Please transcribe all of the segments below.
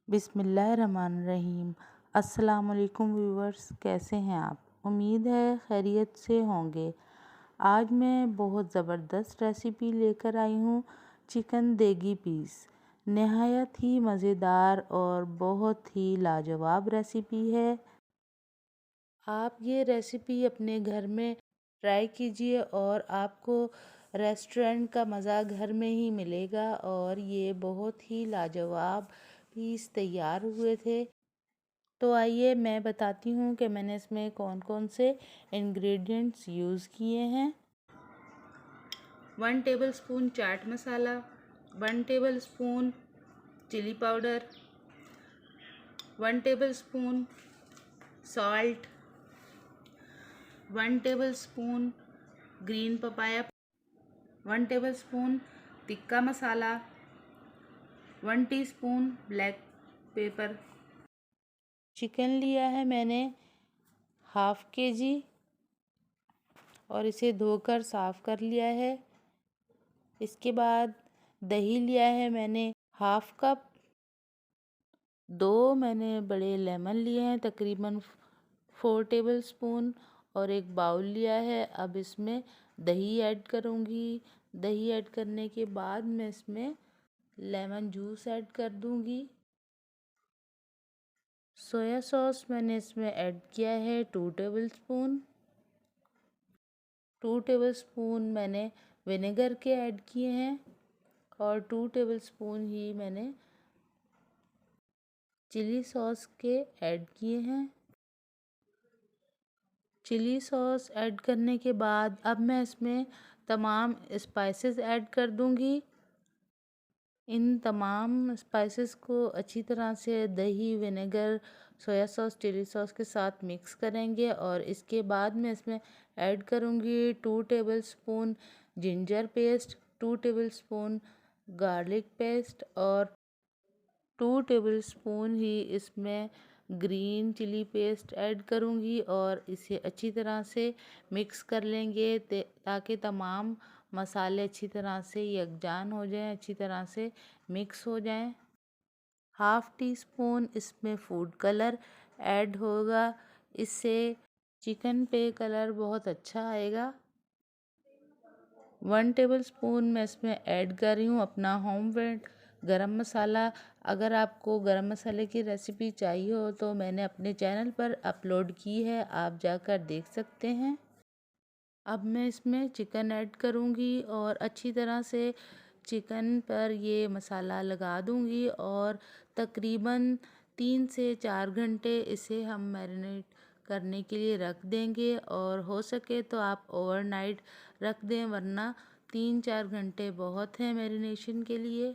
बिस्मिल्लाहिर्रहमानिर्रहीम। अस्सलाम वालेकुम व्यूवर्स, कैसे हैं आप? उम्मीद है खैरियत से होंगे। आज मैं बहुत ज़बरदस्त रेसिपी लेकर आई हूँ, चिकन देगी पीस। नहायत ही मज़ेदार और बहुत ही लाजवाब रेसिपी है। आप ये रेसिपी अपने घर में ट्राई कीजिए और आपको रेस्टोरेंट का मज़ा घर में ही मिलेगा। और ये बहुत ही लाजवाब पीस तैयार हुए थे। तो आइए मैं बताती हूँ कि मैंने इसमें कौन कौन से इंग्रेडिएंट्स यूज़ किए हैं। 1 tablespoon chaat masala, 1 tablespoon chilli powder, 1 tablespoon salt, 1 tablespoon green papaya, 1 tablespoon tikka masala, 1 teaspoon black pepper. Chicken लिया है मैंने हाफ़ केजी और इसे धोकर साफ़ कर लिया है। इसके बाद दही लिया है मैंने हाफ़ कप। 2 मैंने बड़े लेमन लिए हैं तकरीबन 4 टेबलस्पून और एक बाउल लिया है। अब इसमें दही ऐड करूँगी। दही ऐड करने के बाद मैं इसमें लेमन जूस ऐड कर दूँगी। सोया सॉस मैंने इसमें ऐड किया है 2 टेबलस्पून। 2 टेबलस्पून मैंने विनेगर के ऐड किए हैं और 2 टेबलस्पून ही मैंने चिली सॉस के ऐड किए हैं। चिली सॉस ऐड करने के बाद अब मैं इसमें तमाम स्पाइसेस ऐड कर दूंगी। इन तमाम स्पाइसेस को अच्छी तरह से दही, vinegar, soya sauce, chilli sauce के साथ मिक्स करेंगे और इसके बाद मैं इसमें ऐड करूंगी 2 tablespoon ginger paste, 2 tablespoon garlic paste और 2 टेबलस्पून ही इसमें ग्रीन चिली पेस्ट ऐड करूंगी और इसे अच्छी तरह से मिक्स कर लेंगे ताकि तमाम मसाले अच्छी तरह से यकजान हो जाएं, अच्छी तरह से मिक्स हो जाएं। हाफ़ टी स्पून इसमें फूड कलर ऐड होगा, इससे चिकन पे कलर बहुत अच्छा आएगा। 1 टेबलस्पून मैं इसमें ऐड कर रही हूँ अपना होममेड गरम मसाला। अगर आपको गरम मसाले की रेसिपी चाहिए हो तो मैंने अपने चैनल पर अपलोड की है, आप जाकर देख सकते हैं। अब मैं इसमें चिकन ऐड करूँगी और अच्छी तरह से चिकन पर ये मसाला लगा दूँगी और तकरीबन 3 से 4 घंटे इसे हम मैरिनेट करने के लिए रख देंगे। और हो सके तो आप ओवरनाइट रख दें, वरना 3-4 घंटे बहुत हैं मैरिनेशन के लिए।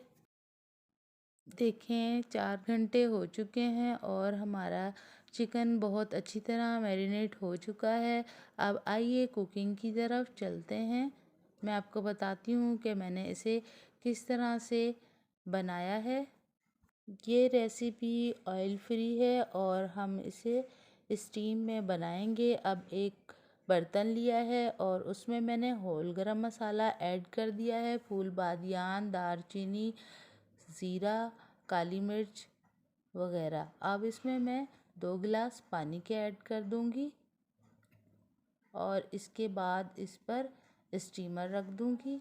देखें 4 घंटे हो चुके हैं और हमारा चिकन बहुत अच्छी तरह मैरिनेट हो चुका है। अब आइए कुकिंग की तरफ चलते हैं। मैं आपको बताती हूँ कि मैंने इसे किस तरह से बनाया है। ये रेसिपी ऑयल फ्री है और हम इसे स्टीम में बनाएंगे। अब एक बर्तन लिया है और उसमें मैंने होल गरम मसाला ऐड कर दिया है, फूल बादियान, दारचीनी, ज़ीरा, काली मिर्च वगैरह। अब इसमें मैं 2 गिलास पानी के ऐड कर दूंगी और इसके बाद इस पर स्टीमर रख दूंगी।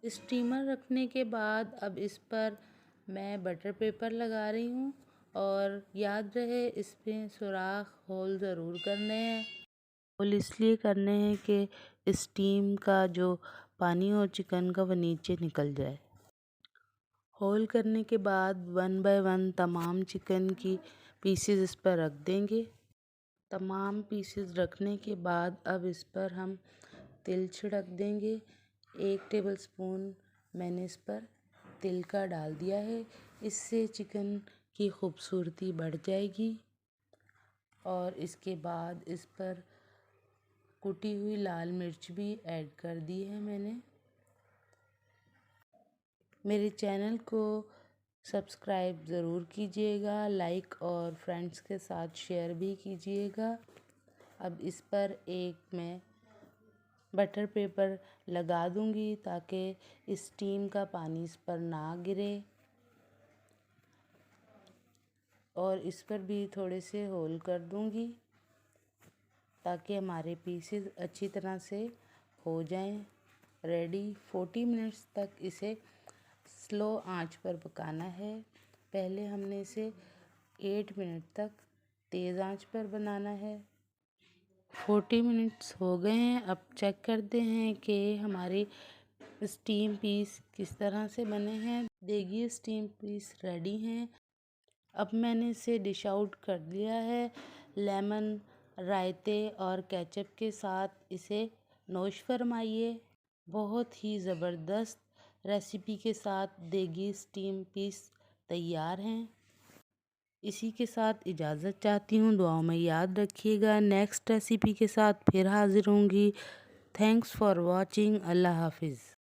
स्टीमर रखने के बाद अब इस पर मैं बटर पेपर लगा रही हूँ और याद रहे इसमें सुराख होल ज़रूर करने हैं। होल इसलिए करने हैं कि स्टीम का जो पानी हो चिकन का वो नीचे निकल जाए। होल करने के बाद 1 बाय 1 तमाम चिकन की पीसेस इस पर रख देंगे। तमाम पीसेस रखने के बाद अब इस पर हम तिल छिड़क देंगे। 1 टेबलस्पून मैंने इस पर तिल का डाल दिया है, इससे चिकन की खूबसूरती बढ़ जाएगी। और इसके बाद इस पर कुटी हुई लाल मिर्च भी ऐड कर दी है मैंने। मेरे चैनल को सब्सक्राइब ज़रूर कीजिएगा, लाइक और फ्रेंड्स के साथ शेयर भी कीजिएगा। अब इस पर एक मैं बटर पेपर लगा दूंगी ताकि स्टीम का पानी इस पर ना गिरे। और इस पर भी थोड़े से होल कर दूंगी ताकि हमारे पीसेस अच्छी तरह से हो जाएं रेडी। 40 मिनट्स तक इसे स्लो आंच पर पकाना है। पहले हमने इसे 8 मिनट तक तेज़ आंच पर बनाना है। 40 मिनट्स हो गए हैं। अब चेक करते हैं कि हमारे स्टीम पीस किस तरह से बने हैं। देखिए स्टीम पीस रेडी हैं। अब मैंने इसे डिश आउट कर लिया है। लेमन, रायते और केचप के साथ इसे नोश फरमाइए। बहुत ही ज़बरदस्त रेसिपी के साथ देगी स्टीम पीस तैयार हैं। इसी के साथ इजाज़त चाहती हूँ। दुआओं में याद रखिएगा। नेक्स्ट रेसिपी के साथ फिर हाज़िर होंगी। Thanks for watching. अल्लाह हाफिज़।